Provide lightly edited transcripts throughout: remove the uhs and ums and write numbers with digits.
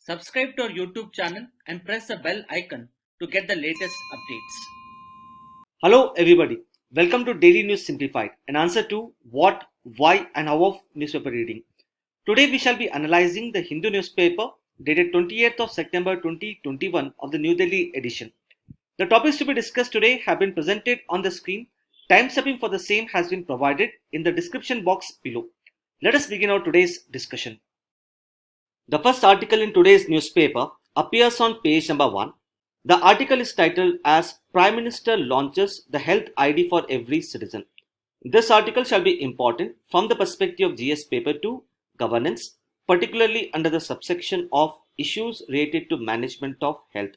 Subscribe to our YouTube channel and press the bell icon to get the latest updates. Hello everybody, welcome to Daily News Simplified, an answer to what, why and how of newspaper reading. Today we shall be analyzing the Hindu newspaper dated 28th of September 2021 of the New Delhi edition. The topics to be discussed today have been presented on the screen. Time-stamping for the same has been provided in the description box below. Let us begin our today's discussion. The first article in today's newspaper appears on page number 1. The article is titled as Prime Minister launches the health ID for every citizen. This article shall be important from the perspective of GS paper 2 governance, particularly under the subsection of issues related to management of health.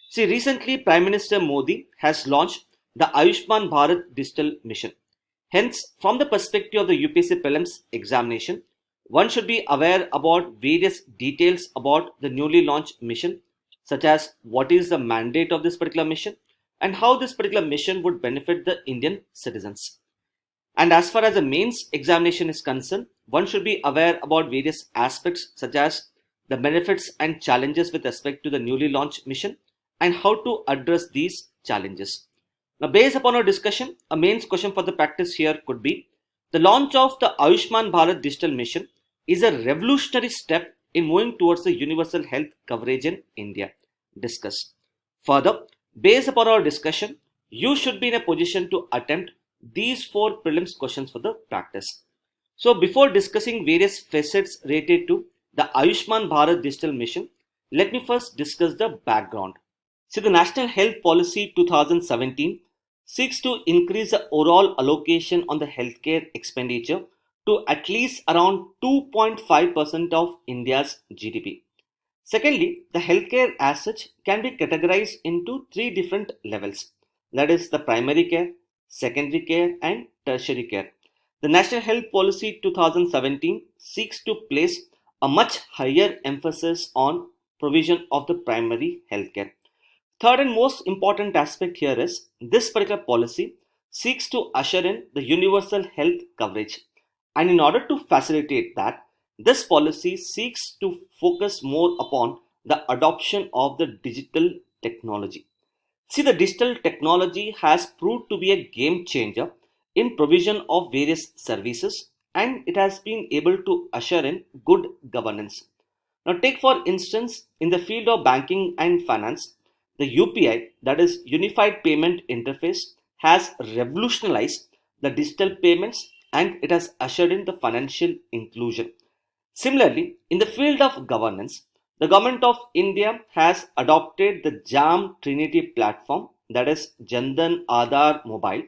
See, recently Prime Minister Modi has launched the Ayushman Bharat digital mission. Hence, from the perspective of the UPSC prelims examination, one should be aware about various details about the newly launched mission, such as what is the mandate of this particular mission and how this particular mission would benefit the Indian citizens. And as far as the mains examination is concerned, one should be aware about various aspects such as the benefits and challenges with respect to the newly launched mission and how to address these challenges. Now, based upon our discussion, a mains question for the practice here could be: the launch of the Ayushman Bharat digital mission is a revolutionary step in moving towards the universal health coverage in India. Discuss. Further, based upon our discussion, you should be in a position to attempt these 4 prelims questions for the practice. So, before discussing various facets related to the Ayushman Bharat digital mission, let me first discuss the background. See, the National Health Policy 2017 seeks to increase the overall allocation on the healthcare expenditure to at least around 2.5% of India's GDP. Secondly, the healthcare as such can be categorized into 3 different levels, that is the primary care, secondary care and tertiary care. The National Health Policy 2017 seeks to place a much higher emphasis on provision of the primary healthcare. Third and most important aspect here is this particular policy seeks to usher in the universal health coverage. And in order to facilitate that, this policy seeks to focus more upon the adoption of the digital technology. See, the digital technology has proved to be a game changer in provision of various services, and it has been able to usher in good governance. Now, take for instance, in the field of banking and finance, the UPI, that is Unified Payment Interface, has revolutionized the digital payments and it has ushered in the financial inclusion. Similarly, in the field of governance, the Government of India has adopted the JAM Trinity platform, that is Jandan Aadhaar Mobile,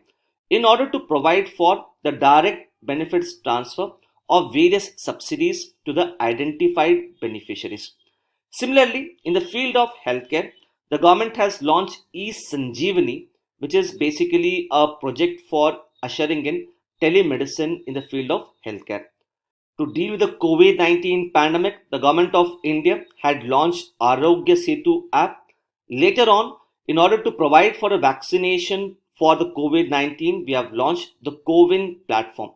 in order to provide for the direct benefits transfer of various subsidies to the identified beneficiaries. Similarly, in the field of healthcare, the government has launched e-Sanjeevani, which is basically a project for ushering in telemedicine in the field of healthcare. To deal with the COVID-19 pandemic, the government of India had launched Arogya Setu app. Later on, in order to provide for a vaccination for the COVID-19, we have launched the CoWIN platform.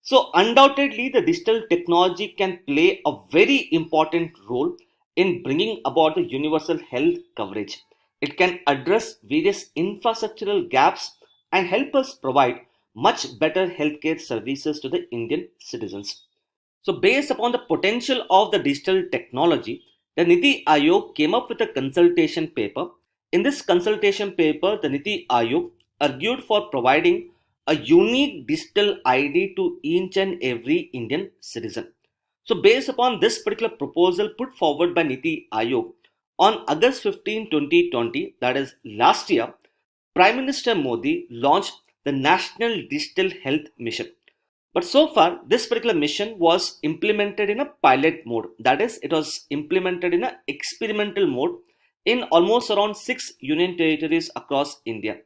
So undoubtedly, the digital technology can play a very important role in bringing about the universal health coverage. It can address various infrastructural gaps and help us provide much better healthcare services to the Indian citizens. So, based upon the potential of the digital technology, the Niti Aayog came up with a consultation paper. In this consultation paper, the Niti Aayog argued for providing a unique digital ID to each and every Indian citizen. So, based upon this particular proposal put forward by Niti Aayog, on August 15, 2020, that is last year, Prime Minister Modi launched the National Digital Health Mission. But so far, this particular mission was implemented in a pilot mode. That is, it was implemented in an experimental mode in almost around 6 union territories across India.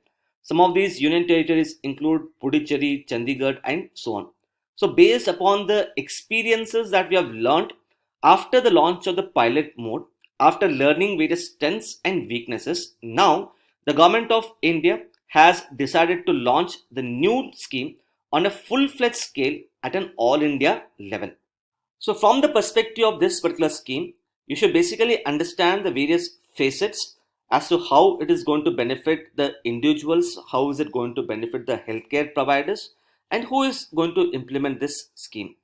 Some of these union territories include Puducherry, Chandigarh and so on. So based upon the experiences that we have learned after the launch of the pilot mode, after learning various strengths and weaknesses, now the government of India has decided to launch the new scheme on a full-fledged scale at an all India level. So from the perspective of this particular scheme, You should basically understand the various facets as to how it is going to benefit the individuals, how is it going to benefit the healthcare providers, and who is going to implement this scheme.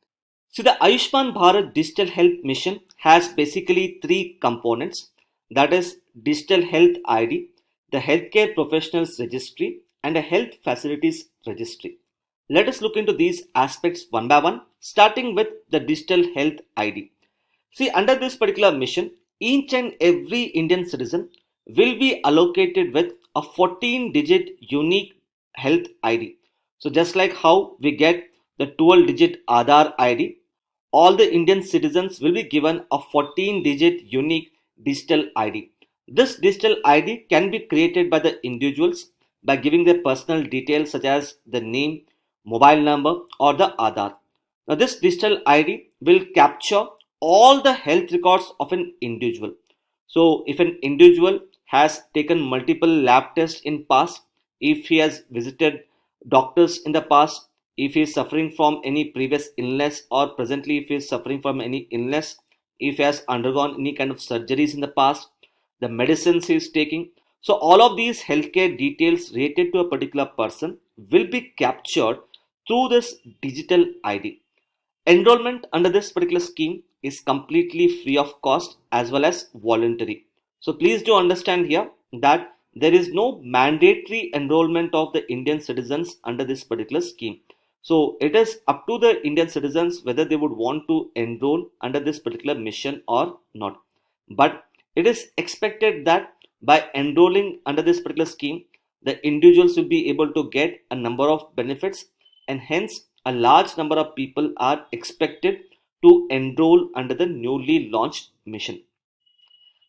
So the Ayushman Bharat Digital Health Mission has basically three components, that is Digital Health ID, the Healthcare Professionals Registry, and a Health Facilities Registry. Let us look into these aspects one by one, starting with the Digital Health ID. See, under this particular mission, each and every Indian citizen will be allocated with a 14-digit unique health ID. So just like how we get the 12-digit Aadhaar ID, all the Indian citizens will be given a 14-digit unique digital ID. This digital ID can be created by the individuals by giving their personal details such as the name, mobile number, or the Aadhaar. Now, this digital ID will capture all the health records of an individual. So, if an individual has taken multiple lab tests in past, if he has visited doctors in the past, if he is suffering from any previous illness, or presently if he is suffering from any illness, if he has undergone any kind of surgeries in the past, the medicines he is taking. So all of these healthcare details related to a particular person will be captured through this digital ID. Enrollment under this particular scheme is completely free of cost as well as voluntary. So please do understand here that there is no mandatory enrollment of the Indian citizens under this particular scheme. So it is up to the Indian citizens whether they would want to enroll under this particular mission or not. But it is expected that by enrolling under this particular scheme, the individuals will be able to get a number of benefits, and hence a large number of people are expected to enroll under the newly launched mission.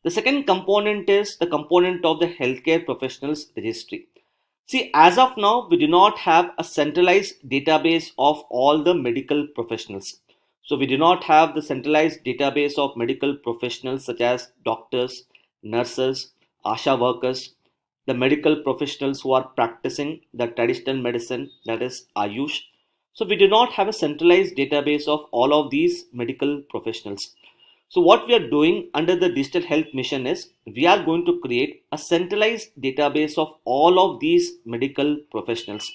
The second component is the component of the healthcare professionals registry. See, as of now, we do not have a centralized database of all the medical professionals. So we do not have the centralized database of medical professionals such as doctors, nurses, ASHA workers, the medical professionals who are practicing the traditional medicine, that is Ayush. So we do not have a centralized database of all of these medical professionals. So what we are doing under the digital health mission is we are going to create a centralized database of all of these medical professionals.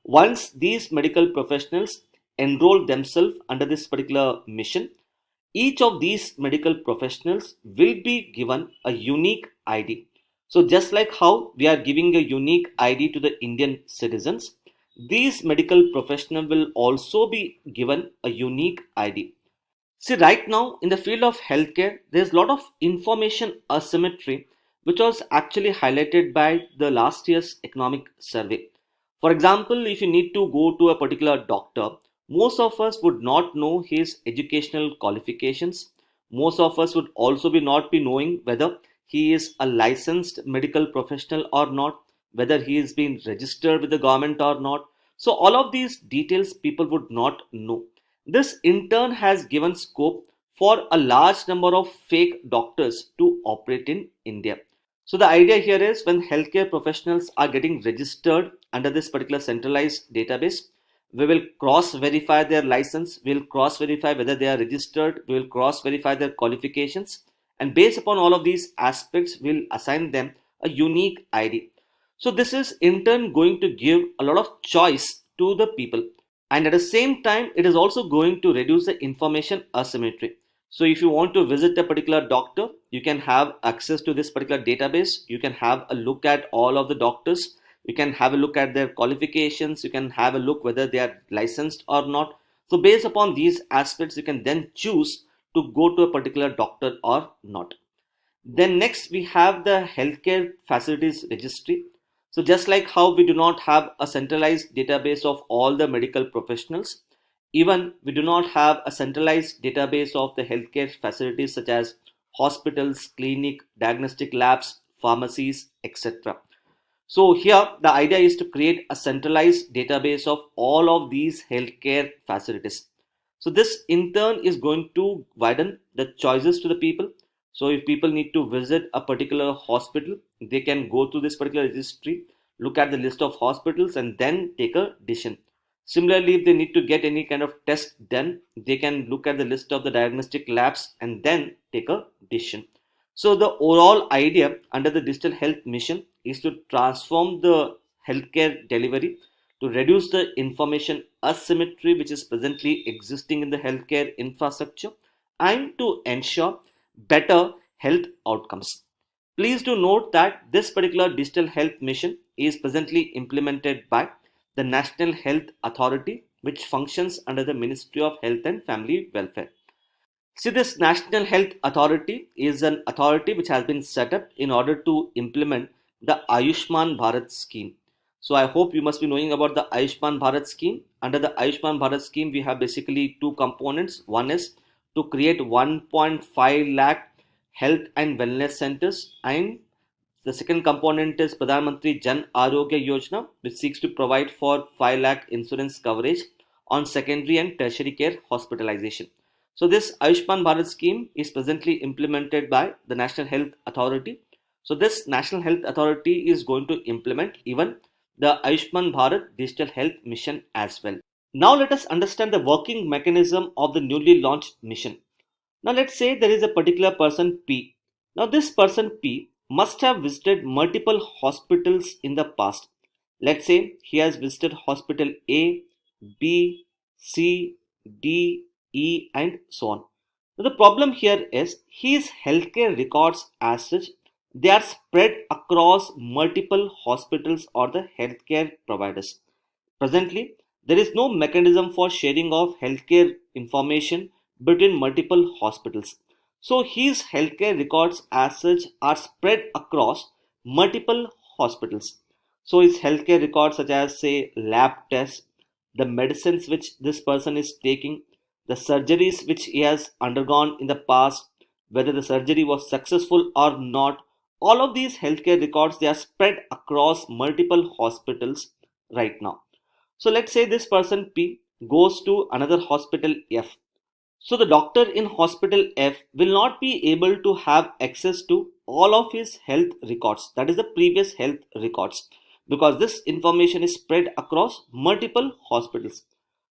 Once these medical professionals enroll themselves under this particular mission, each of these medical professionals will be given a unique ID. So just like how we are giving a unique ID to the Indian citizens, these medical professionals will also be given a unique ID. See, right now in the field of healthcare, there's a lot of information asymmetry, which was actually highlighted by the last year's economic survey. For example, if you need to go to a particular doctor, most of us would not know his educational qualifications. Most of us would also be not be knowing whether he is a licensed medical professional or not, whether he is being registered with the government or not. So all of these details people would not know. This in turn has given scope for a large number of fake doctors to operate in India. So the idea here is when healthcare professionals are getting registered under this particular centralized database, we will cross verify their license, we will cross verify whether they are registered, we will cross verify their qualifications, and based upon all of these aspects, we will assign them a unique ID. So this is in turn going to give a lot of choice to the people, and at the same time it is also going to reduce the information asymmetry. So if you want to visit a particular doctor, you can have access to this particular database, you can have a look at all of the doctors, you can have a look at their qualifications, you can have a look whether they are licensed or not. So based upon these aspects, you can then choose to go to a particular doctor or not. Then next we have the healthcare facilities registry. So just like how we do not have a centralized database of all the medical professionals, even we do not have a centralized database of the healthcare facilities such as hospitals, clinic, diagnostic labs, pharmacies, etc. So here the idea is to create a centralized database of all of these healthcare facilities. So this in turn is going to widen the choices to the people. So if people need to visit a particular hospital, they can go to this particular registry, look at the list of hospitals and then take a decision. Similarly, if they need to get any kind of test done, they can look at the list of the diagnostic labs and then take a decision. So the overall idea under the digital health mission is to transform the healthcare delivery, to reduce the information asymmetry which is presently existing in the healthcare infrastructure, and to ensure better health outcomes. Please do note that this particular digital health mission is presently implemented by the National Health Authority, which functions under the Ministry of Health and Family Welfare. See, this National Health Authority is an authority which has been set up in order to implement the Ayushman Bharat scheme. So I hope you must be knowing about the Ayushman Bharat scheme. Under the Ayushman Bharat scheme, we have basically two components. One is to create 1.5 lakh health and wellness centers, and the second component is Pradhan Mantri Jan Arogya Yojana, which seeks to provide for 5 lakh insurance coverage on secondary and tertiary care hospitalization. So this Ayushman Bharat scheme is presently implemented by the National Health Authority. So this National Health Authority is going to implement even the Ayushman Bharat Digital Health Mission as well. Now let us understand the working mechanism of the newly launched mission. Now let's say there is a particular person P. Now this person P must have visited multiple hospitals in the past. Let's say he has visited hospital A, B, C, D, E, and so on. Now the problem here is his healthcare records as such, they are spread across multiple hospitals or the healthcare providers. Presently, there is no mechanism for sharing of healthcare information between multiple hospitals. So his healthcare records as such are spread across multiple hospitals. So his healthcare records such as say lab tests, the medicines which this person is taking, the surgeries which he has undergone in the past, whether the surgery was successful or not, all of these healthcare records, they are spread across multiple hospitals right now. So let's say this person P goes to another hospital F. So the doctor in hospital F will not be able to have access to all of his health records, that is the previous health records, because this information is spread across multiple hospitals.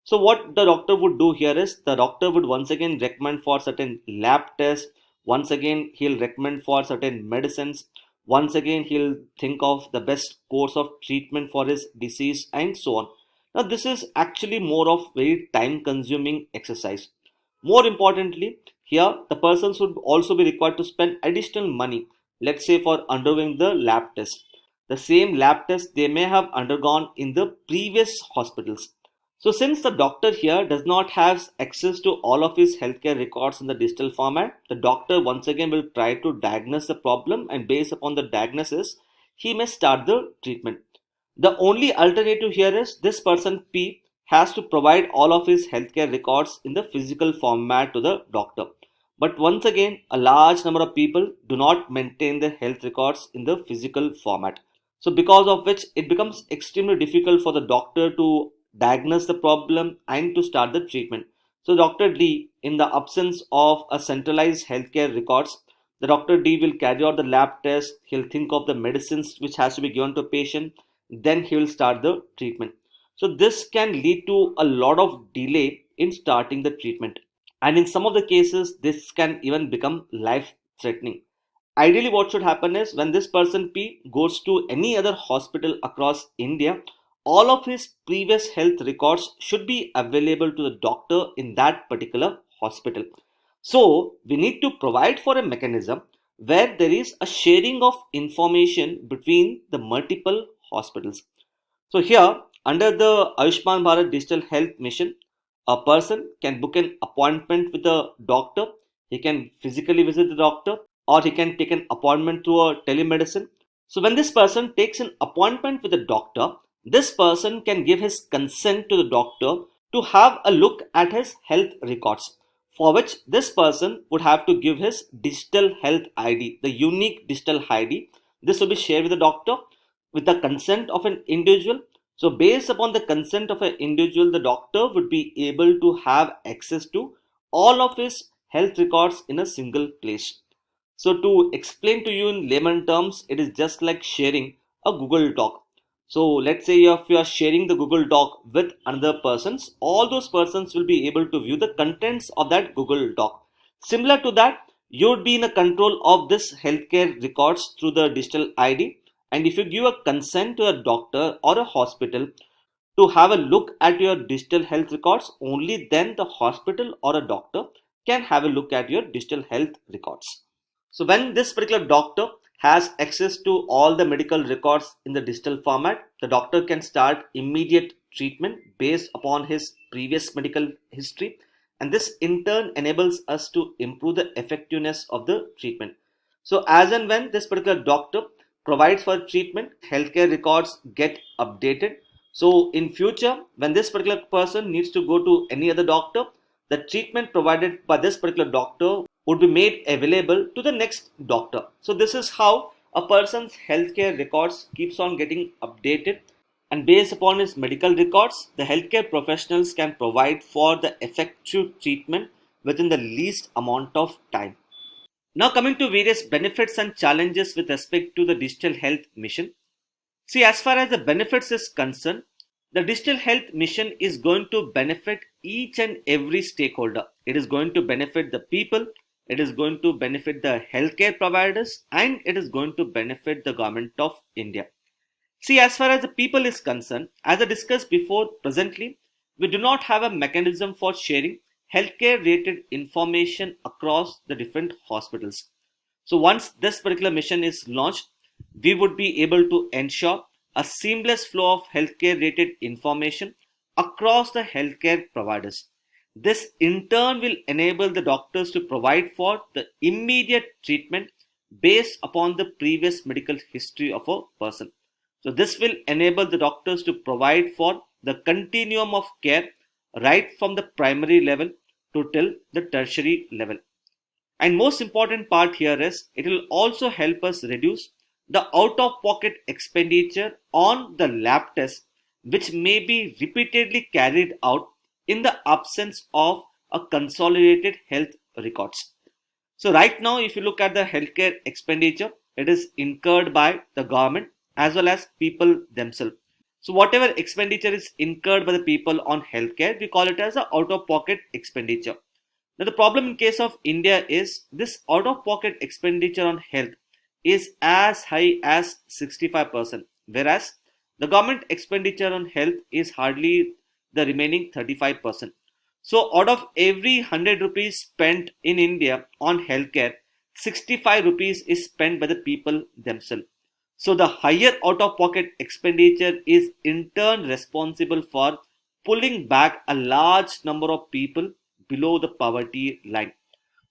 So what the doctor would do here is the doctor would once again recommend for certain lab tests, once again he'll recommend for certain medicines, once again he'll think of the best course of treatment for his disease and so on. Now this is actually more of very time consuming exercise. More importantly, here the persons would also be required to spend additional money, let's say for undergoing the lab test. The same lab test they may have undergone in the previous hospitals. So since the doctor here does not have access to all of his healthcare records in the digital format, the doctor once again will try to diagnose the problem, and based upon the diagnosis, he may start the treatment. The only alternative here is this person P has to provide all of his healthcare records in the physical format to the doctor. But once again, a large number of people do not maintain their health records in the physical format. So because of which it becomes extremely difficult for the doctor to diagnose the problem and to start the treatment. So Dr. D, in the absence of a centralized healthcare records, the Dr. D will carry out the lab test, he'll think of the medicines which has to be given to patient, then he will start the treatment. So this can lead to a lot of delay in starting the treatment. And in some of the cases, this can even become life threatening. Ideally, what should happen is when this person P goes to any other hospital across India, all of his previous health records should be available to the doctor in that particular hospital. So we need to provide for a mechanism where there is a sharing of information between the multiple hospitals. So here under the Ayushman Bharat Digital Health Mission, a person can book an appointment with a doctor. He can physically visit the doctor, or he can take an appointment through a telemedicine. So when this person takes an appointment with a doctor, this person can give his consent to the doctor to have a look at his health records, for which this person would have to give his digital health ID, the unique digital ID. This will be shared with the doctor with the consent of an individual. So based upon the consent of an individual, the doctor would be able to have access to all of his health records in a single place. So to explain to you in layman terms, it is just like sharing a Google Doc. So let's say if you are sharing the Google Doc with another persons, all those persons will be able to view the contents of that Google Doc. Similar to that, You would be in a control of this healthcare records through the digital ID. And if you give a consent to a doctor or a hospital to have a look at your digital health records, only then the hospital or a doctor can have a look at your digital health records. So when this particular doctor has access to all the medical records in the digital format, the doctor can start immediate treatment based upon his previous medical history, and this in turn enables us to improve the effectiveness of the treatment. So as and when this particular doctor provides for treatment, healthcare records get updated. So in future, when this particular person needs to go to any other doctor, the treatment provided by this particular doctor would be made available to the next doctor. So this is how a person's healthcare records keeps on getting updated, and based upon his medical records, the healthcare professionals can provide for the effective treatment within the least amount of time. Now coming to various benefits and challenges with respect to the digital health mission. See, as far as the benefits is concerned, the digital health mission is going to benefit each and every stakeholder. It is going to benefit the people, it is going to benefit the healthcare providers, and it is going to benefit the government of India. See, as far as the people is concerned, as I discussed before, presently, we do not have a mechanism for sharing healthcare related information across the different hospitals. So once this particular mission is launched, we would be able to ensure a seamless flow of healthcare related information across the healthcare providers. This in turn will enable the doctors to provide for the immediate treatment based upon the previous medical history of a person. So this will enable the doctors to provide for the continuum of care right from the primary level to till the tertiary level. And most important part here is it will also help us reduce the out-of-pocket expenditure on the lab test, which may be repeatedly carried out in the absence of a consolidated health records. So right now, if you look at the healthcare expenditure, it is incurred by the government as well as people themselves. So whatever expenditure is incurred by the people on healthcare, we call it as a out-of-pocket expenditure. Now the problem in case of India is this out-of-pocket expenditure on health is as high as 65%, whereas the government expenditure on health is hardly the remaining 35%. So out of every 100 rupees spent in India on healthcare, 65 rupees is spent by the people themselves. So the higher out-of-pocket expenditure is in turn responsible for pulling back a large number of people below the poverty line.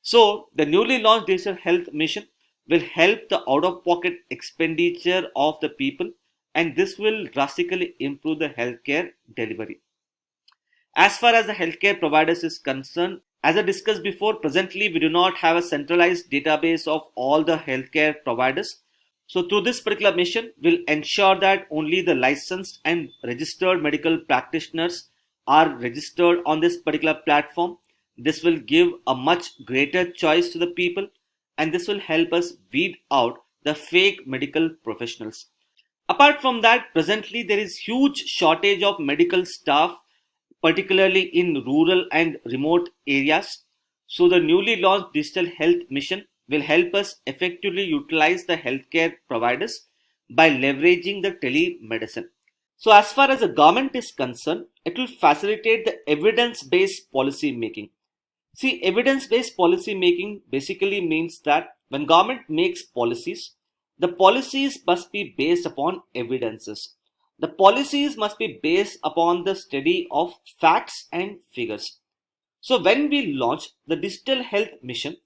So the newly launched digital health mission will help the out-of-pocket expenditure of the people, and this will drastically improve the healthcare delivery. As far as the healthcare providers is concerned, as I discussed before, presently we do not have a centralized database of all the healthcare providers. So through this particular mission, we'll ensure that only the licensed and registered medical practitioners are registered on this particular platform. This will give a much greater choice to the people, and this will help us weed out the fake medical professionals. Apart from that, presently there is huge shortage of medical staff, particularly in rural and remote areas. So the newly launched digital health mission will help us effectively utilize the healthcare providers by leveraging the telemedicine. So as far as the government is concerned, it will facilitate the evidence-based policy making. See, evidence-based policy making basically means that when government makes policies, the policies must be based upon evidences. The policies must be based upon the study of facts and figures. So when we launch the digital health mission,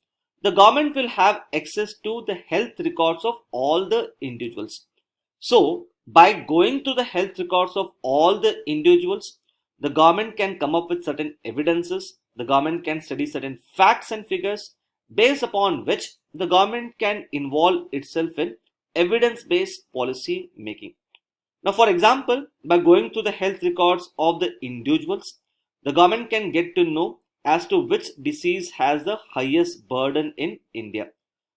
the government will have access to the health records of all the individuals. So by going to the health records of all the individuals, the government can come up with certain evidences. The government can study certain facts and figures based upon which the government can involve itself in evidence-based policy making. Now, for example, by going to the health records of the individuals, the government can get to know as to which disease has the highest burden in India.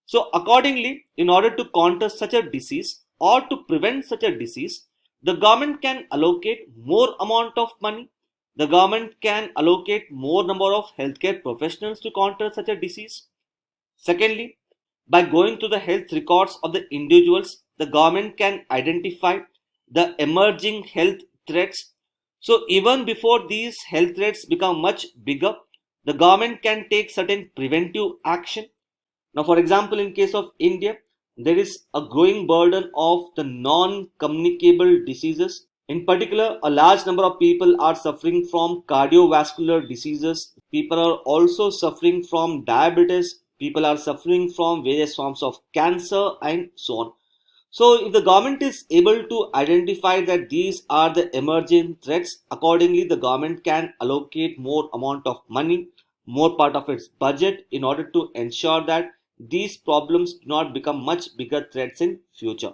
So accordingly, in order to counter such a disease or to prevent such a disease, the government can allocate more amount of money. The government can allocate more number of healthcare professionals to counter such a disease. Secondly, by going to the health records of the individuals, the government can identify the emerging health threats. So even before these health threats become much bigger, the government can take certain preventive action. Now, for example, in case of India, there is a growing burden of the non-communicable diseases. In particular, a large number of people are suffering from cardiovascular diseases. People are also suffering from diabetes. People are suffering from various forms of cancer and so on. So, if the government is able to identify that these are the emerging threats, accordingly, the government can allocate more amount of money, more part of its budget in order to ensure that these problems do not become much bigger threats in future.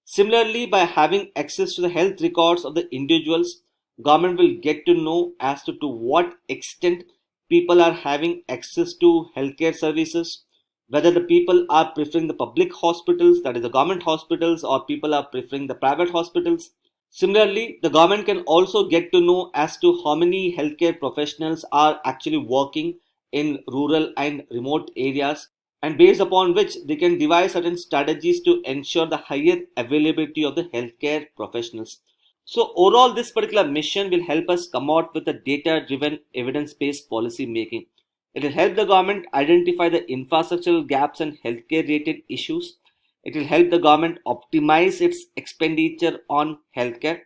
Similarly, by having access to the health records of the individuals, government will get to know as to what extent people are having access to healthcare services, whether the people are preferring the public hospitals, that is the government hospitals, or people are preferring the private hospitals. Similarly, the government can also get to know as to how many healthcare professionals are actually working in rural and remote areas, and based upon which they can devise certain strategies to ensure the higher availability of the healthcare professionals. So overall, this particular mission will help us come out with a data-driven, evidence-based policy making. It will help the government identify the infrastructural gaps and healthcare-related issues. It will help the government optimize its expenditure on healthcare.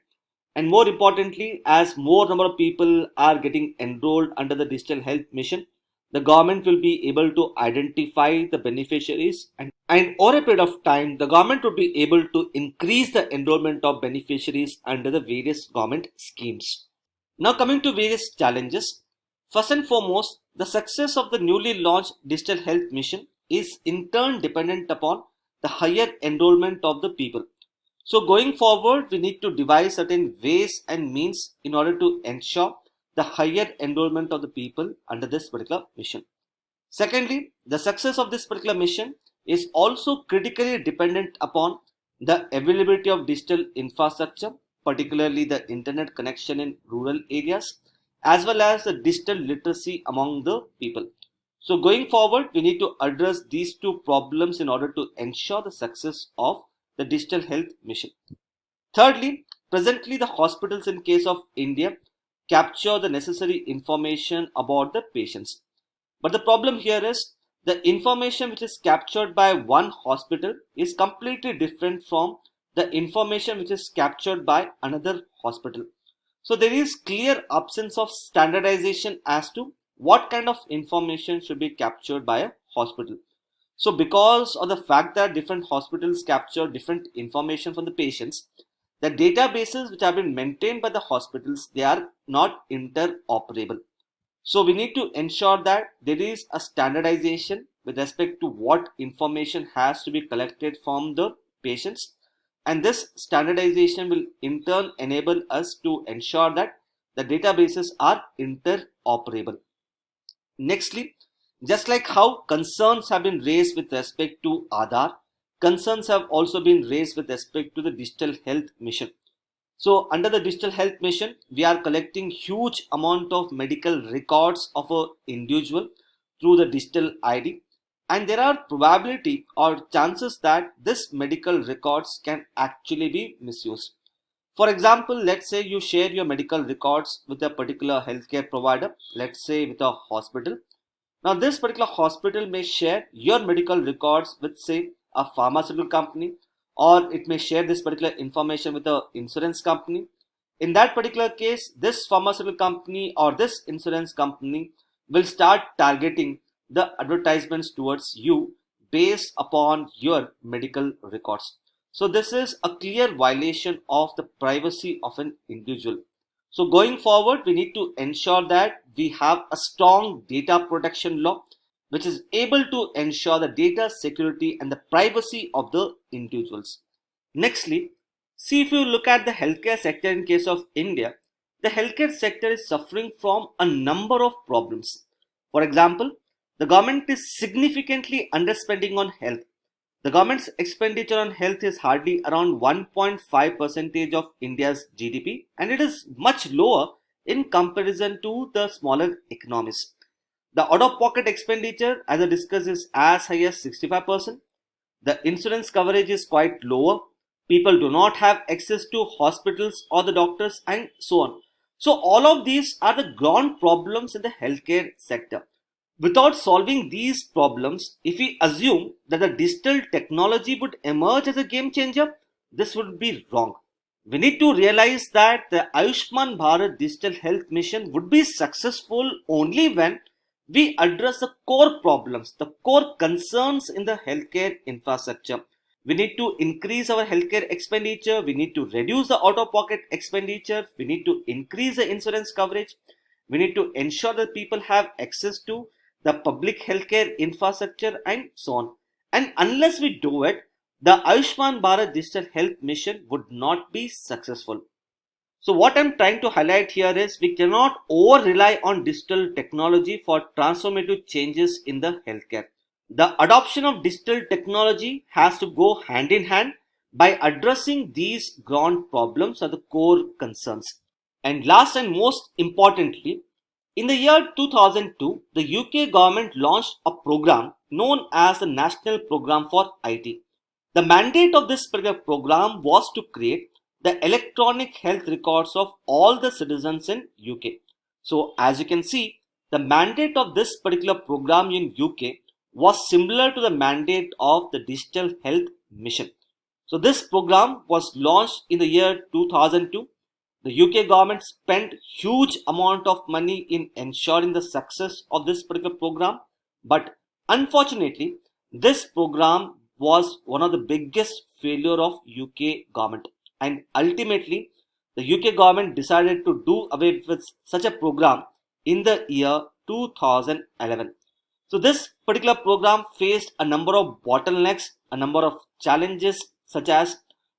And more importantly, as more number of people are getting enrolled under the digital health mission, the government will be able to identify the beneficiaries, and over a period of time, the government will be able to increase the enrollment of beneficiaries under the various government schemes. Now coming to various challenges, first and foremost, the success of the newly launched digital health mission is in turn dependent upon the higher enrollment of the people. So going forward, we need to devise certain ways and means in order to ensure the higher enrollment of the people under this particular mission. Secondly, the success of this particular mission is also critically dependent upon the availability of digital infrastructure, particularly the internet connection in rural areas, as well as the digital literacy among the people. So going forward, we need to address these two problems in order to ensure the success of the digital health mission. Thirdly, presently the hospitals in case of India capture the necessary information about the patients. But the problem here is the information which is captured by one hospital is completely different from the information which is captured by another hospital. So there is clear absence of standardization as to what kind of information should be captured by a hospital. So because of the fact that different hospitals capture different information from the patients, the databases which have been maintained by the hospitals, they are not interoperable. So we need to ensure that there is a standardization with respect to what information has to be collected from the patients, and this standardization will in turn enable us to ensure that the databases are interoperable. Nextly, just like how concerns have been raised with respect to Aadhaar, concerns have also been raised with respect to the digital health mission. So under the digital health mission, we are collecting huge amount of medical records of an individual through the digital ID, and there are probability or chances that this medical records can actually be misused. For example, let's say you share your medical records with a particular healthcare provider, let's say with a hospital. Now this particular hospital may share your medical records with, say, a pharmaceutical company, or it may share this particular information with an insurance company. In that particular case, this pharmaceutical company or this insurance company will start targeting the advertisements towards you based upon your medical records. So this is a clear violation of the privacy of an individual. So going forward, we need to ensure that we have a strong data protection law which is able to ensure the data security and the privacy of the individuals. Nextly, see, if you look at the healthcare sector in case of India, the healthcare sector is suffering from a number of problems. For example, the government is significantly underspending on health. The government's expenditure on health is hardly around 1.5% of India's GDP, and it is much lower in comparison to the smaller economies. The out-of-pocket expenditure, as I discussed, is as high as 65%. The insurance coverage is quite lower. People do not have access to hospitals or the doctors and so on. So all of these are the ground problems in the healthcare sector. Without solving these problems, if we assume that the digital technology would emerge as a game changer, this would be wrong. We need to realize that the Ayushman Bharat Digital Health Mission would be successful only when we address the core problems, the core concerns in the healthcare infrastructure. We need to increase our healthcare expenditure. We need to reduce the out-of-pocket expenditure. We need to increase the insurance coverage. We need to ensure that people have access to the public healthcare infrastructure and so on. And unless we do it, the Ayushman Bharat Digital Health Mission would not be successful. So what I'm trying to highlight here is we cannot over rely on digital technology for transformative changes in the healthcare. The adoption of digital technology has to go hand in hand by addressing these ground problems or the core concerns. And last and most importantly, in the year 2002, the UK government launched a program known as the National Program for IT. The mandate of this particular program was to create the electronic health records of all the citizens in UK. So as you can see, the mandate of this particular program in UK was similar to the mandate of the Digital Health Mission. So this program was launched in the year 2002. The UK government spent huge amount of money in ensuring the success of this particular program. But unfortunately, this program was one of the biggest failure of UK government. And ultimately, the UK government decided to do away with such a program in the year 2011. So this particular program faced a number of bottlenecks, a number of challenges such as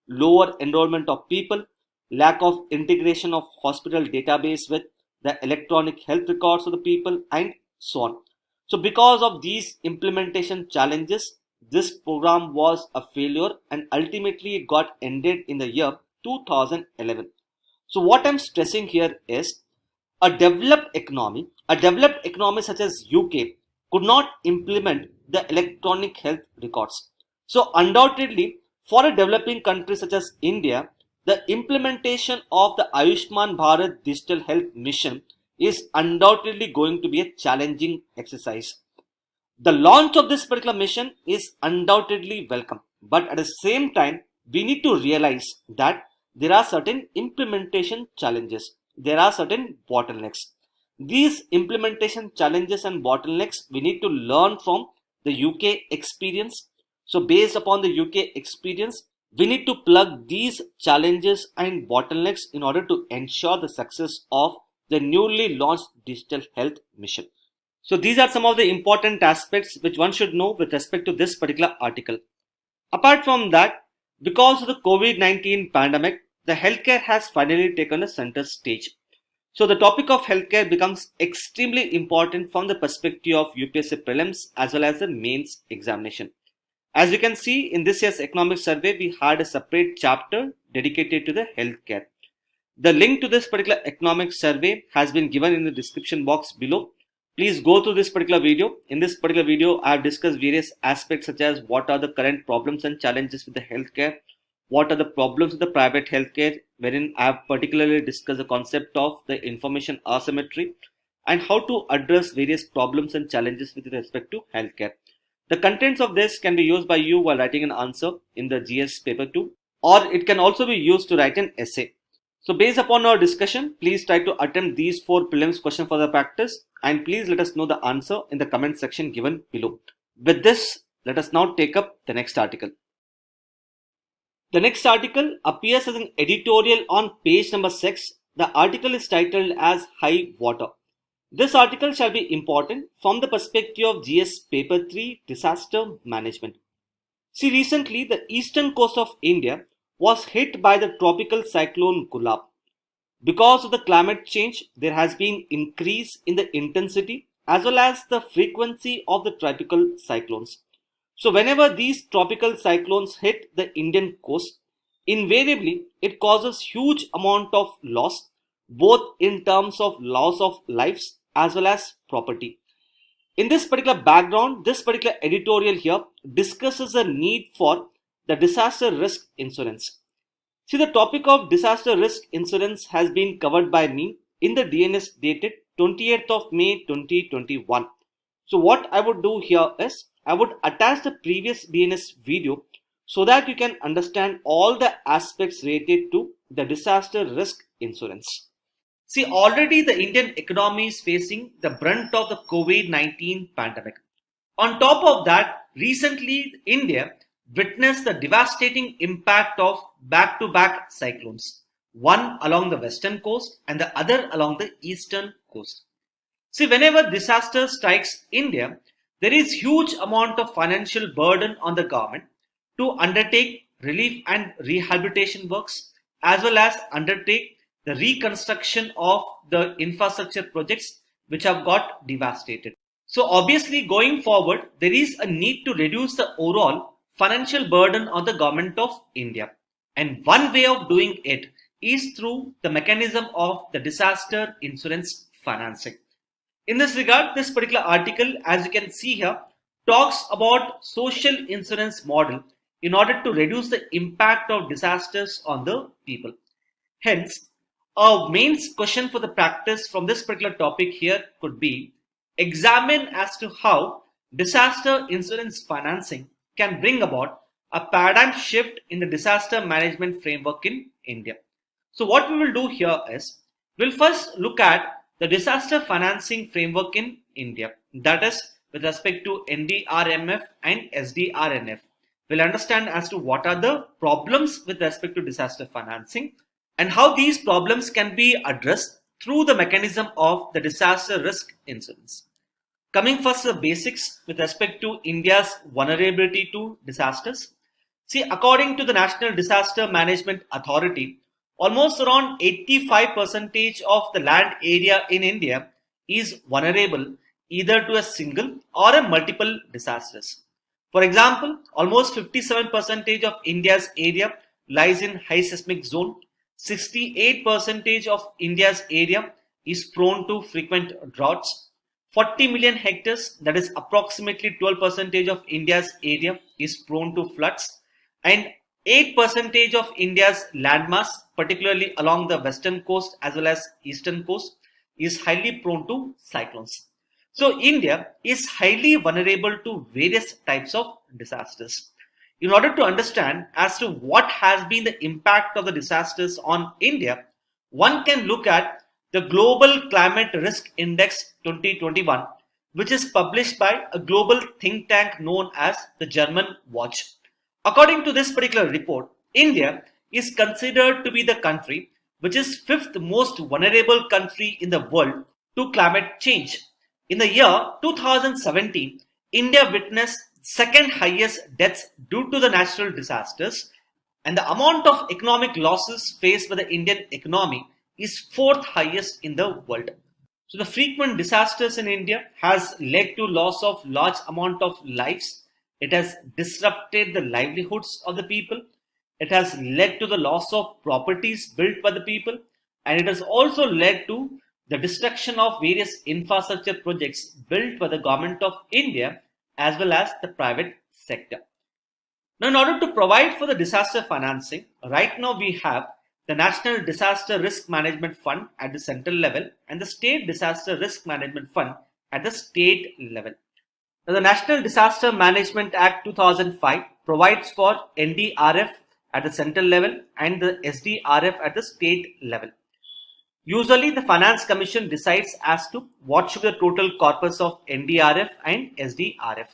lower enrollment of people, lack of integration of hospital database with the electronic health records of the people and so on. So because of these implementation challenges, this program was a failure and ultimately it got ended in the year 2011. So what I'm stressing here is a developed economy such as UK could not implement the electronic health records. So undoubtedly, for a developing country such as India, the implementation of the Ayushman Bharat Digital Health Mission is undoubtedly going to be a challenging exercise. The launch of this particular mission is undoubtedly welcome, but at the same time, we need to realize that there are certain implementation challenges. There are certain bottlenecks. These implementation challenges and bottlenecks we need to learn from the UK experience. So based upon the UK experience, we need to plug these challenges and bottlenecks in order to ensure the success of the newly launched digital health mission. So these are some of the important aspects which one should know with respect to this particular article. Apart from that, because of the COVID-19 pandemic, the healthcare has finally taken a center stage. So the topic of healthcare becomes extremely important from the perspective of UPSC prelims as well as the mains examination. As you can see in this year's economic survey, we had a separate chapter dedicated to the healthcare. The link to this particular economic survey has been given in the description box below. Please go through this particular video. In this particular video, I have discussed various aspects such as what are the current problems and challenges with the healthcare, what are the problems with the private healthcare, wherein I have particularly discussed the concept of the information asymmetry and how to address various problems and challenges with respect to healthcare. The contents of this can be used by you while writing an answer in the GS paper 2, or it can also be used to write an essay. So based upon our discussion, please try to attempt these 4 prelims questions for the practice and please let us know the answer in the comment section given below. With this, let us now take up the next article. The next article appears as an editorial on page number 6. The article is titled as High Water. This article shall be important from the perspective of GS paper 3 disaster management. See, recently the eastern coast of India was hit by the tropical cyclone Gulab. Because of the climate change, there has been increase in the intensity as well as the frequency of the tropical cyclones. So whenever these tropical cyclones hit the Indian coast, invariably it causes huge amount of loss, both in terms of loss of lives as well as property. In this particular background, this particular editorial here discusses the need for the disaster risk insurance. See, the topic of disaster risk insurance has been covered by me in the DNS dated 28th of May 2021. So what I would do here is I would attach the previous DNS video so that you can understand all the aspects related to the disaster risk insurance. See, already the Indian economy is facing the brunt of the COVID-19 pandemic. On top of that, recently India witnessed the devastating impact of back-to-back cyclones, one along the western coast and the other along the eastern coast. See, whenever disaster strikes India, there is huge amount of financial burden on the government to undertake relief and rehabilitation works as well as undertake the reconstruction of the infrastructure projects which have got devastated. So obviously going forward, there is a need to reduce the overall financial burden on the government of India. And one way of doing it is through the mechanism of the disaster insurance financing. In this regard, this particular article, as you can see here, talks about social insurance model in order to reduce the impact of disasters on the people. Hence, a main question for the practice from this particular topic here could be examine as to how disaster insurance financing can bring about a paradigm shift in the disaster management framework in India. So what we will do here is we'll first look at the disaster financing framework in India, that is with respect to NDRMF and SDRNF. We'll understand as to what are the problems with respect to disaster financing and how these problems can be addressed through the mechanism of the disaster risk insurance. Coming first to the basics with respect to India's vulnerability to disasters. See, according to the National Disaster Management Authority, almost around 85% of the land area in India is vulnerable either to a single or a multiple disasters. For example, almost 57% of India's area lies in high seismic zone. 68% of India's area is prone to frequent droughts. 40 million hectares, that is approximately 12% of India's area, is prone to floods. And 8% of India's landmass, particularly along the western coast as well as eastern coast, is highly prone to cyclones. So India is highly vulnerable to various types of disasters. In order to understand as to what has been the impact of the disasters on India, one can look at the Global Climate Risk Index 2021, which is published by a global think tank known as the German Watch. According to this particular report, India is considered to be the country which is fifth most vulnerable country in the world to climate change. In the year 2017, India witnessed second highest deaths due to the natural disasters, and the amount of economic losses faced by the Indian economy is fourth highest in the world. So the frequent disasters in India has led to loss of large amount of lives. It has disrupted the livelihoods of the people. It has led to the loss of properties built by the people, and it has also led to the destruction of various infrastructure projects built by the government of India as well as the private sector. Now, in order to provide for the disaster financing, right now we have the National Disaster Risk Management Fund at the central level and the State Disaster Risk Management Fund at the state level. Now, the National Disaster Management Act 2005 provides for NDRF at the central level and the SDRF at the state level. Usually, the Finance Commission decides as to what should be the total corpus of NDRF and SDRF.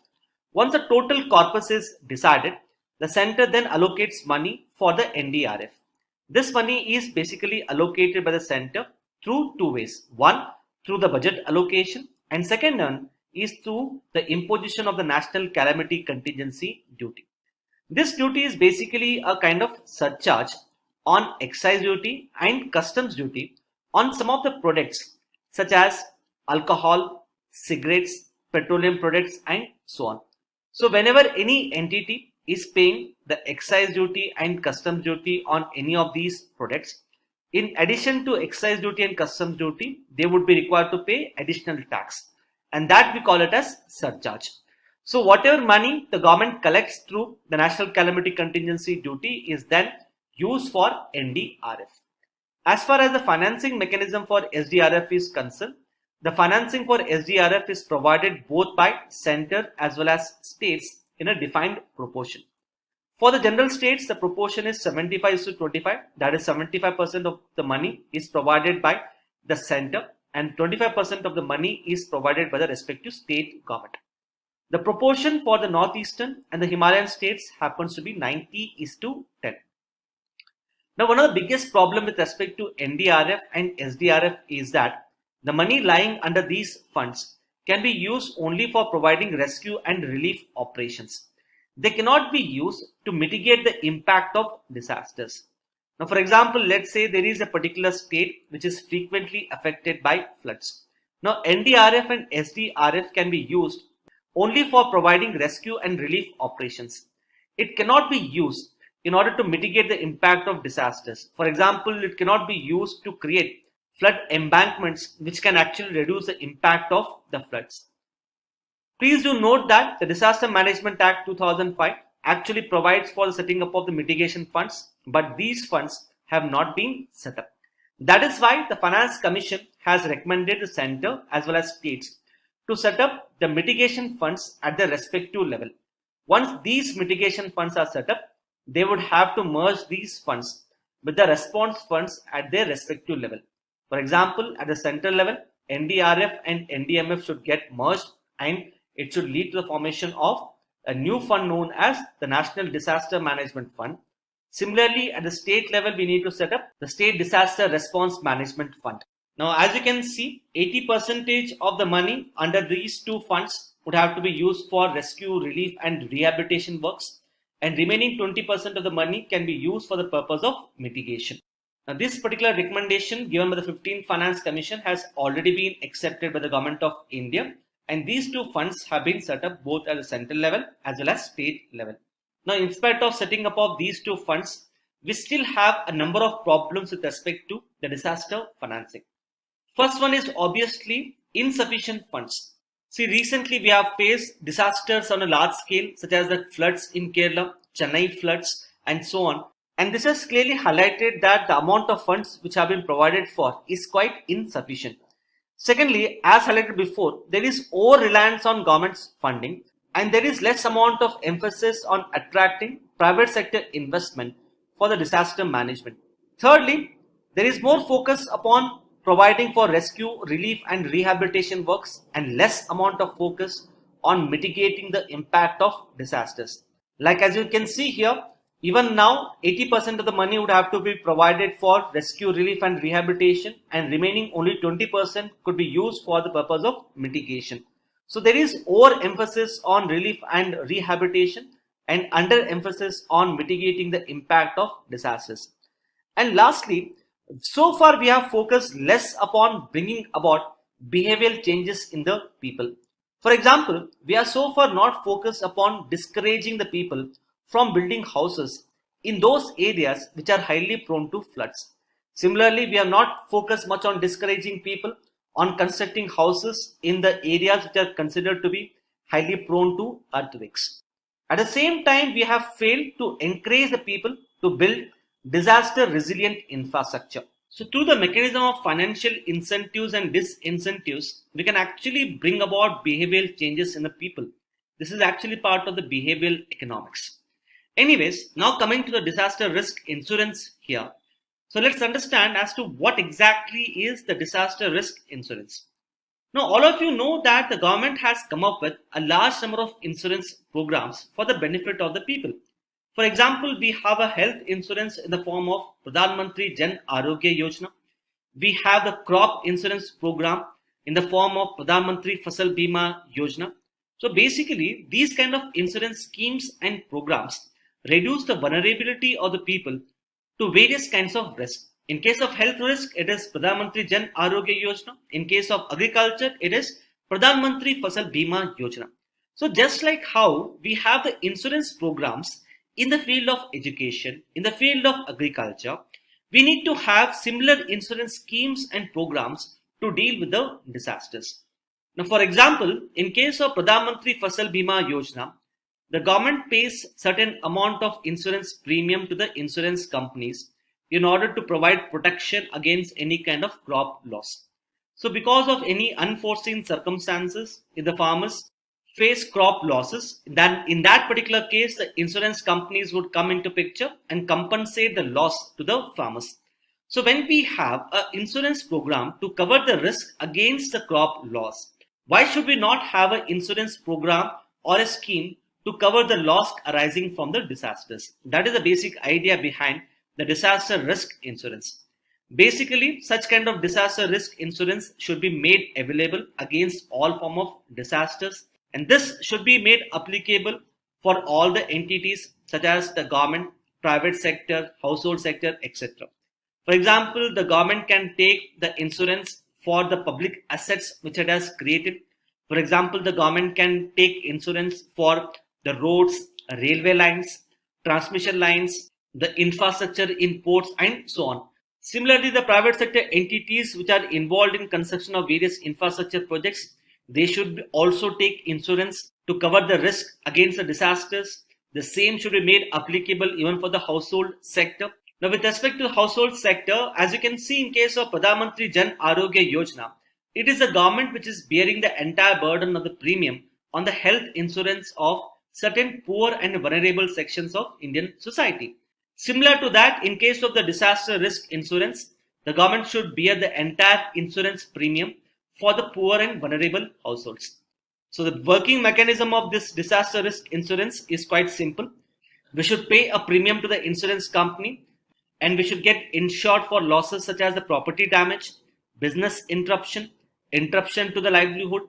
Once the total corpus is decided, the center then allocates money for the NDRF. This money is basically allocated by the center through two ways. One, through the budget allocation, and second one is through the imposition of the National Calamity Contingency Duty. This duty is basically a kind of surcharge on excise duty and customs duty on some of the products such as alcohol, cigarettes, petroleum products, and so on. So whenever any entity is paying the excise duty and customs duty on any of these products, in addition to excise duty and customs duty, they would be required to pay additional tax. and that we call it as surcharge. So whatever money the government collects through the National Calamity Contingency Duty is then used for NDRF. As far as the financing mechanism for SDRF is concerned, the financing for SDRF is provided both by center as well as states in a defined proportion. For the general states, the proportion is 75:25. That is 75% of the money is provided by the center and 25% of the money is provided by the respective state government. The proportion for the northeastern and the Himalayan states happens to be 90:10. Now, one of the biggest problem with respect to NDRF and SDRF is that the money lying under these funds can be used only for providing rescue and relief operations. They cannot be used to mitigate the impact of disasters. Now, for example, let's say there is a particular state which is frequently affected by floods. Now, NDRF and SDRF can be used only for providing rescue and relief operations. It cannot be used in order to mitigate the impact of disasters. For example, it cannot be used to create flood embankments which can actually reduce the impact of the floods. Please do note that the Disaster Management Act 2005 actually provides for the setting up of the mitigation funds, but these funds have not been set up. That is why the Finance Commission has recommended the center as well as states to set up the mitigation funds at the respective level. Once these mitigation funds are set up, they would have to merge these funds with the response funds at their respective level. For example, at the center level, NDRF and NDMF should get merged and it should lead to the formation of a new fund known as the National Disaster Management Fund. Similarly, at the state level, we need to set up the State Disaster Response Management Fund. Now, as you can see, 80% of the money under these two funds would have to be used for rescue, relief and rehabilitation works, and remaining 20% of the money can be used for the purpose of mitigation. Now, this particular recommendation given by the 15th Finance Commission has already been accepted by the Government of India, and these two funds have been set up both at the central level as well as state level. Now, in spite of setting up of these two funds, we still have a number of problems with respect to the disaster financing. First one is obviously insufficient funds. See, recently we have faced disasters on a large scale such as the floods in Kerala, Chennai floods and so on. And this has clearly highlighted that the amount of funds which have been provided for is quite insufficient. Secondly, as highlighted before, there is over-reliance on government's funding and there is less amount of emphasis on attracting private sector investment for the disaster management. Thirdly, there is more focus upon providing for rescue, relief and rehabilitation works and less amount of focus on mitigating the impact of disasters. Like as you can see here, even now 80% of the money would have to be provided for rescue, relief and rehabilitation, and remaining only 20% could be used for the purpose of mitigation. So there is over emphasis on relief and rehabilitation and under emphasis on mitigating the impact of disasters. And lastly, so far we have focused less upon bringing about behavioral changes in the people. For example, we are so far not focused upon discouraging the people from building houses in those areas which are highly prone to floods. Similarly, we have not focused much on discouraging people on constructing houses in the areas which are considered to be highly prone to earthquakes. At the same time, we have failed to encourage the people to build disaster resilient infrastructure. So through the mechanism of financial incentives and disincentives, we can actually bring about behavioral changes in the people. This is actually part of the behavioral economics. Anyways, now coming to the disaster risk insurance here. So let's understand as to what exactly is the disaster risk insurance. Now, all of you know that the government has come up with a large number of insurance programs for the benefit of the people. For example, we have a health insurance in the form of Pradhan Mantri Jan Arogya Yojana. We have the crop insurance program in the form of Pradhan Mantri Fasal Bima Yojana. So basically, these kind of insurance schemes and programs reduce the vulnerability of the people to various kinds of risk. In case of health risk, it is Pradhan Mantri Jan Arogya Yojana. In case of agriculture, it is Pradhan Mantri Fasal Bima Yojana. So just like how we have the insurance programs in the field of education, in the field of agriculture, we need to have similar insurance schemes and programs to deal with the disasters. Now, for example, in case of Pradhan Mantri Fasal Bima Yojana, the government pays certain amount of insurance premium to the insurance companies in order to provide protection against any kind of crop loss. So because of any unforeseen circumstances, if the farmers face crop losses, then in that particular case, the insurance companies would come into picture and compensate the loss to the farmers. So when we have an insurance program to cover the risk against the crop loss, why should we not have an insurance program or a scheme to cover the loss arising from the disasters? That is the basic idea behind the disaster risk insurance. Basically, such kind of disaster risk insurance should be made available against all form of disasters, and this should be made applicable for all the entities such as the government, private sector, household sector, etc. For example, the government can take the insurance for the public assets which it has created. For example, the government can take insurance for the roads, railway lines, transmission lines, the infrastructure in ports, and so on. Similarly, the private sector entities which are involved in construction of various infrastructure projects, they should also take insurance to cover the risk against the disasters. The same should be made applicable even for the household sector. Now, with respect to the household sector, as you can see in case of Pradhan Mantri Jan Arogya Yojana, it is the government which is bearing the entire burden of the premium on the health insurance of certain poor and vulnerable sections of Indian society. Similar to that, in case of the disaster risk insurance, the government should bear the entire insurance premium for the poor and vulnerable households. So the working mechanism of this disaster risk insurance is quite simple. We should pay a premium to the insurance company, and we should get insured for losses such as the property damage, business interruption, interruption to the livelihood,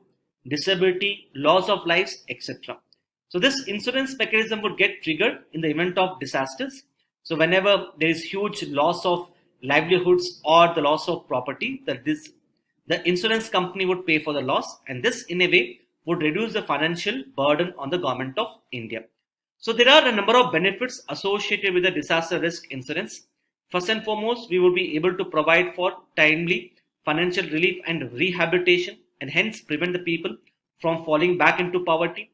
disability, loss of lives, etc. So this insurance mechanism would get triggered in the event of disasters. So whenever there is huge loss of livelihoods or the loss of property, the insurance company would pay for the loss, and this in a way would reduce the financial burden on the government of India. So there are a number of benefits associated with the disaster risk insurance. First and foremost, we would be able to provide for timely financial relief and rehabilitation, and hence prevent the people from falling back into poverty.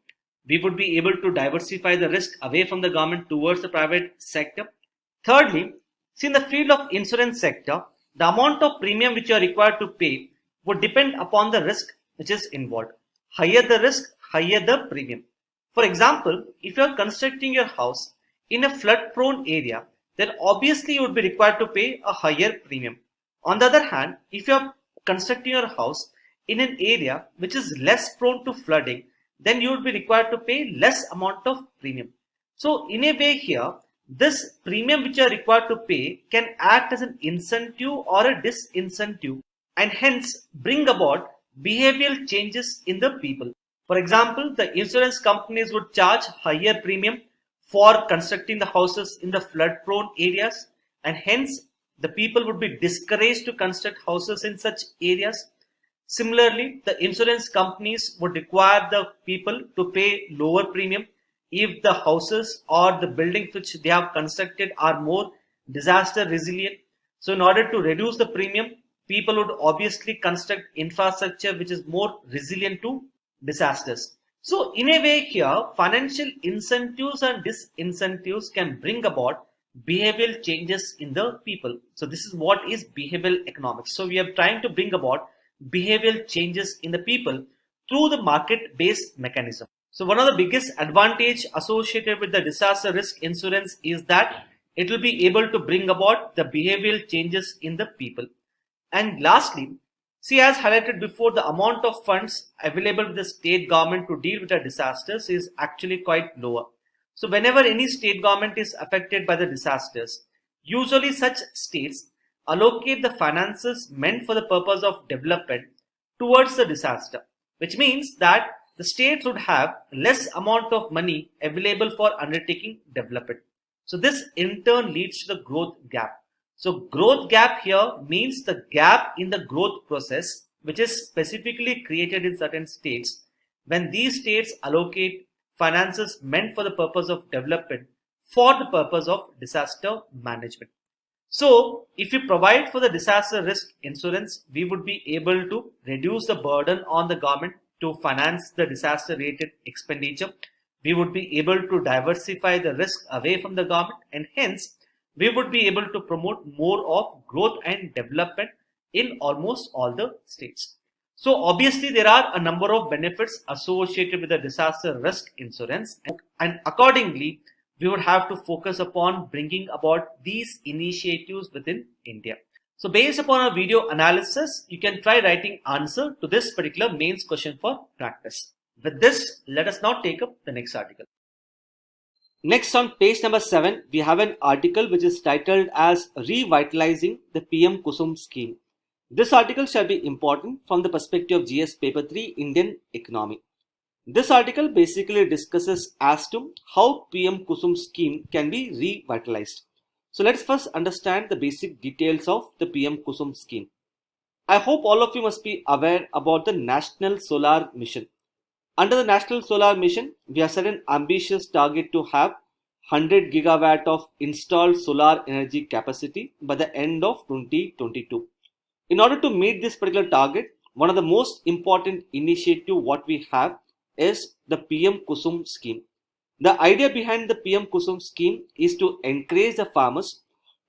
We would be able to diversify the risk away from the government towards the private sector. Thirdly, see, in the field of insurance sector, the amount of premium which you are required to pay would depend upon the risk which is involved. Higher the risk, higher the premium. For example, if you are constructing your house in a flood prone area, then obviously you would be required to pay a higher premium. On the other hand, if you are constructing your house in an area which is less prone to flooding, then you would be required to pay less amount of premium. So in a way here, this premium which you are required to pay can act as an incentive or a disincentive, and hence bring about behavioral changes in the people. For example, the insurance companies would charge higher premium for constructing the houses in the flood prone areas, and hence the people would be discouraged to construct houses in such areas. Similarly, the insurance companies would require the people to pay lower premium if the houses or the buildings which they have constructed are more disaster resilient. So in order to reduce the premium, people would obviously construct infrastructure which is more resilient to disasters. So in a way here, financial incentives and disincentives can bring about behavioral changes in the people. So this is what is behavioral economics. So we are trying to bring about behavioral changes in the people through the market-based mechanism. So one of the biggest advantage associated with the disaster risk insurance is that it will be able to bring about the behavioral changes in the people. And lastly, see, as highlighted before, the amount of funds available with the state government to deal with the disasters is actually quite lower. So whenever any state government is affected by the disasters, usually such states allocate the finances meant for the purpose of development towards the disaster, which means that the states would have less amount of money available for undertaking development. So this in turn leads to the growth gap. So growth gap here means the gap in the growth process which is specifically created in certain states when these states allocate finances meant for the purpose of development for the purpose of disaster management. So if we provide for the disaster risk insurance, we would be able to reduce the burden on the government to finance the disaster related expenditure. We would be able to diversify the risk away from the government, and hence we would be able to promote more of growth and development in almost all the states. So obviously there are a number of benefits associated with the disaster risk insurance, and accordingly we would have to focus upon bringing about these initiatives within India. So based upon our video analysis, you can try writing answer to this particular mains question for practice. With this, let us now take up the next article. Next, on page number 7, we have an article which is titled as Revitalizing the PM-KUSUM scheme. This article shall be important from the perspective of GS paper 3 Indian economy. This article basically discusses as to how PM-KUSUM scheme can be revitalized. So let's first understand the basic details of the PM-KUSUM scheme. I hope all of you must be aware about the National Solar Mission. Under the National Solar Mission, we have set an ambitious target to have 100 gigawatt of installed solar energy capacity by the end of 2022. In order to meet this particular target, one of the most important initiative what we have is the PM-KUSUM scheme. The idea behind the PM-KUSUM scheme is to encourage the farmers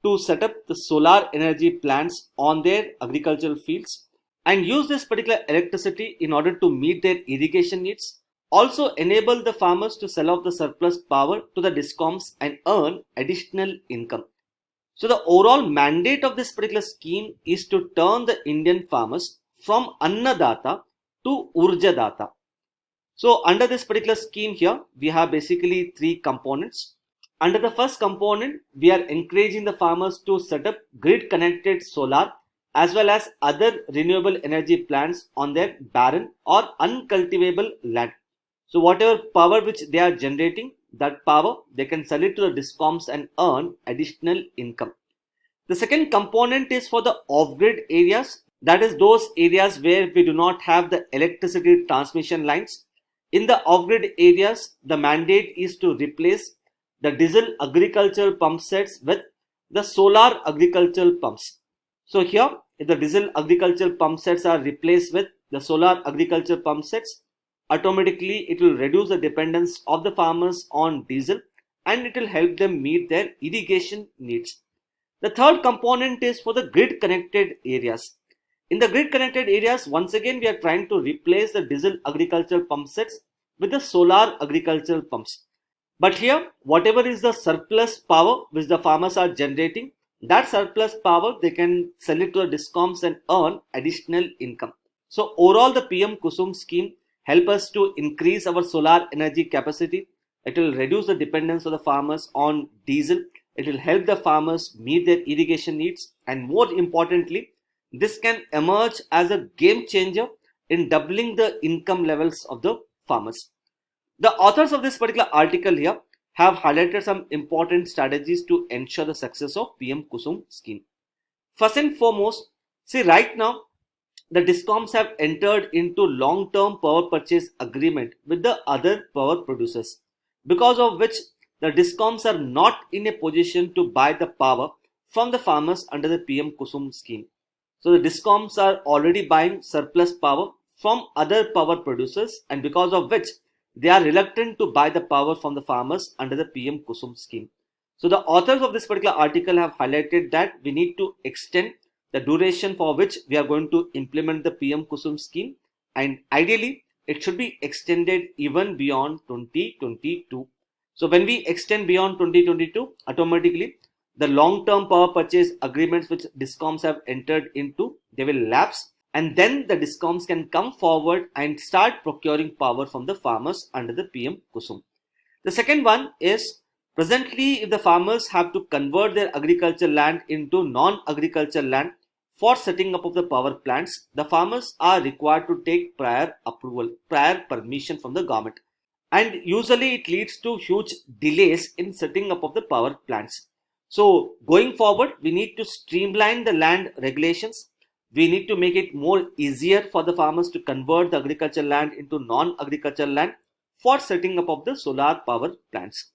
to set up the solar energy plants on their agricultural fields and use this particular electricity in order to meet their irrigation needs. Also enable the farmers to sell off the surplus power to the DISCOMs and earn additional income. So the overall mandate of this particular scheme is to turn the Indian farmers from Annadata to Urjadata. So under this particular scheme here, we have basically 3 components. Under the first component, we are encouraging the farmers to set up grid connected solar as well as other renewable energy plants on their barren or uncultivable land. So whatever power which they are generating, that power they can sell it to the DISCOMs and earn additional income. The second component is for the off-grid areas, that is those areas where we do not have the electricity transmission lines. In the off-grid areas, the mandate is to replace the diesel agricultural pump sets with the solar agricultural pumps. So here, if the diesel agricultural pump sets are replaced with the solar agricultural pump sets, automatically it will reduce the dependence of the farmers on diesel and it will help them meet their irrigation needs. The third component is for the grid connected areas. In the grid connected areas, once again we are trying to replace the diesel agricultural pump sets with the solar agricultural pumps. But here, whatever is the surplus power which the farmers are generating, that surplus power they can sell it to the DISCOMs and earn additional income. So overall, the PM-KUSUM scheme help us to increase our solar energy capacity. It will reduce the dependence of the farmers on diesel. It will help the farmers meet their irrigation needs, and more importantly, this can emerge as a game changer in doubling the income levels of the farmers. The authors of this particular article here have highlighted some important strategies to ensure the success of PM-KUSUM scheme. First and foremost, see, right now the DISCOMs have entered into long-term power purchase agreement with the other power producers, because of which the DISCOMs are not in a position to buy the power from the farmers under the PM-KUSUM scheme. So the DISCOMs are already buying surplus power from other power producers, and because of which they are reluctant to buy the power from the farmers under the PM-KUSUM scheme. So the authors of this particular article have highlighted that we need to extend the duration for which we are going to implement the PM-KUSUM scheme, and ideally it should be extended even beyond 2022. So when we extend beyond 2022, automatically the long-term power purchase agreements which DISCOMs have entered into, they will lapse, and then the DISCOMs can come forward and start procuring power from the farmers under the PM-KUSUM. The second one is, presently if the farmers have to convert their agricultural land into non-agricultural land for setting up of the power plants, the farmers are required to take prior approval, prior permission from the government. And usually it leads to huge delays in setting up of the power plants. So going forward, we need to streamline the land regulations. We need to make it more easier for the farmers to convert the agricultural land into non-agricultural land for setting up of the solar power plants.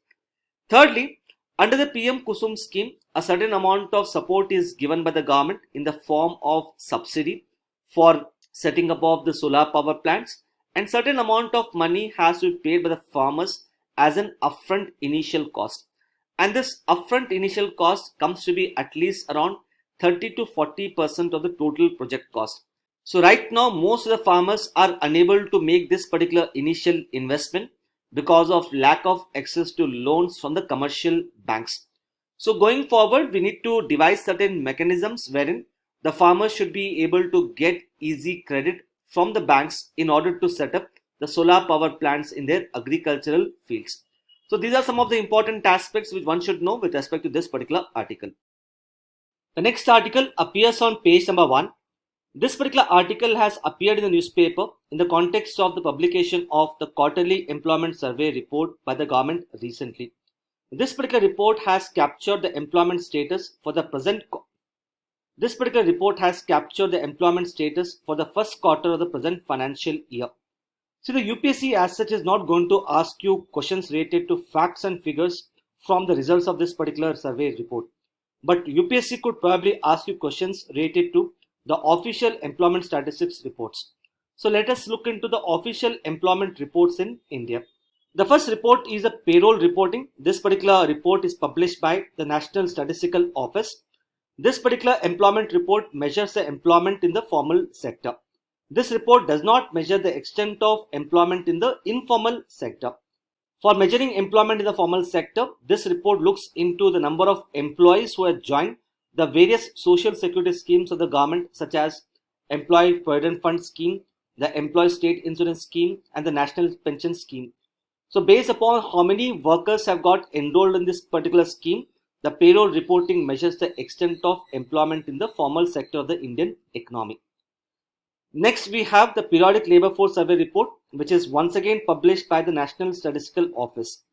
Thirdly, under the PM-KUSUM scheme, a certain amount of support is given by the government in the form of subsidy for setting up of the solar power plants, and certain amount of money has to be paid by the farmers as an upfront initial cost. And this upfront initial cost comes to be at least around 30 to 40% of the total project cost. So right now, most of the farmers are unable to make this particular initial investment because of lack of access to loans from the commercial banks. So going forward, we need to devise certain mechanisms wherein the farmers should be able to get easy credit from the banks in order to set up the solar power plants in their agricultural fields. So these are some of the important aspects which one should know with respect to this particular article. The next article appears on page number 1. This particular article has appeared in the newspaper in the context of the publication of the quarterly employment survey report by the government recently. This particular report has captured the employment status for the present. This particular report has captured the employment status for the first quarter of the present financial year. So the UPSC as such is not going to ask you questions related to facts and figures from the results of this particular survey report. But UPSC could probably ask you questions related to the official employment statistics reports. So let us look into the official employment reports in India. The first report is a payroll reporting. This particular report is published by the National Statistical Office. This particular employment report measures the employment in the formal sector. This report does not measure the extent of employment in the informal sector. For measuring employment in the formal sector, this report looks into the number of employees who have joined the various social security schemes of the government, such as Employee Provident Fund Scheme, the Employee State Insurance Scheme, and the National Pension Scheme. So based upon how many workers have got enrolled in this particular scheme, the payroll reporting measures the extent of employment in the formal sector of the Indian economy. Next, we have the periodic labor force survey report, which is once again published by the National Statistical Office.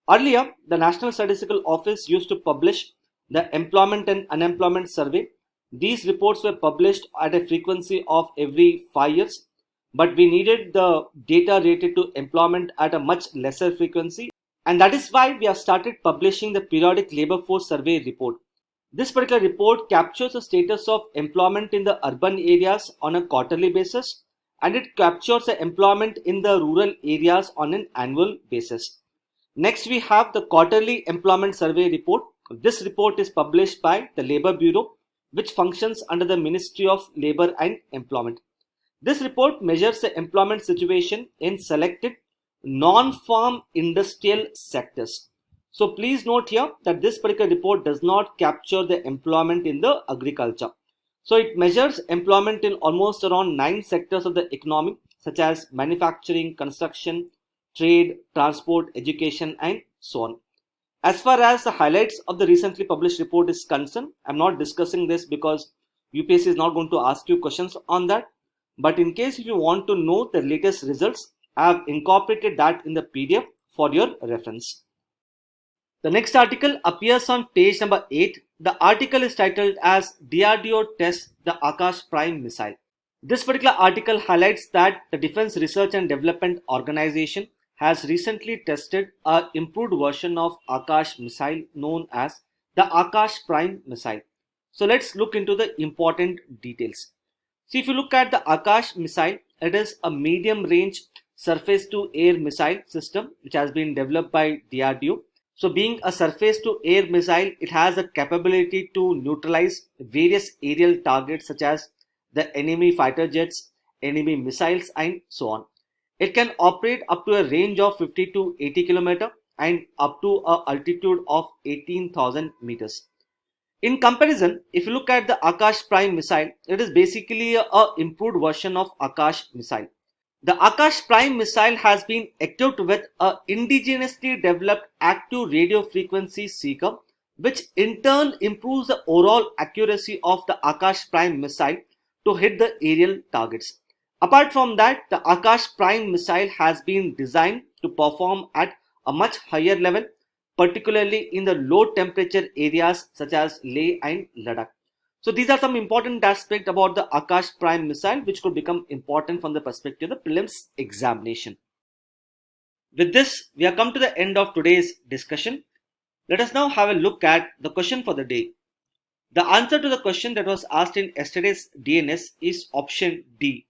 Earlier, the National Statistical Office used to publish the employment and unemployment survey. These reports were published at a frequency of every 5 years, but we needed the data related to employment at a much lesser frequency, and that is why we have started publishing the periodic labor force survey report. This particular report captures the status of employment in the urban areas on a quarterly basis, and it captures the employment in the rural areas on an annual basis. Next, we have the quarterly employment survey report. This report is published by the Labour Bureau, which functions under the Ministry of Labour and Employment. This report measures the employment situation in selected non-farm industrial sectors. So please note here that this particular report does not capture the employment in the agriculture. So it measures employment in almost around 9 sectors of the economy, such as manufacturing, construction, trade, transport, education, and so on. As far as the highlights of the recently published report is concerned, I'm not discussing this because UPSC is not going to ask you questions on that. But in case if you want to know the latest results, I have incorporated that in the PDF for your reference. The next article appears on page number 8. The article is titled as DRDO tests the Akash Prime missile. This particular article highlights that the Defense Research and Development Organization has recently tested an improved version of Akash missile known as the Akash Prime missile. So let's look into the important details. See, if you look at the Akash missile, it is a medium range surface to air missile system which has been developed by DRDO. So being a surface to air missile, it has a capability to neutralize various aerial targets such as the enemy fighter jets, enemy missiles, and so on. It can operate up to a range of 50 to 80 km and up to an altitude of 18,000 meters. In comparison, if you look at the Akash Prime missile, it is basically a improved version of Akash missile. The Akash Prime missile has been equipped with a indigenously developed active radio frequency seeker, which in turn improves the overall accuracy of the Akash Prime missile to hit the aerial targets. Apart from that, the Akash Prime missile has been designed to perform at a much higher level, particularly in the low temperature areas such as Leh and Ladakh. So these are some important aspects about the Akash Prime missile which could become important from the perspective of the prelims examination. With this, we have come to the end of today's discussion. Let us now have a look at the question for the day. The answer to the question that was asked in yesterday's DNS is option D.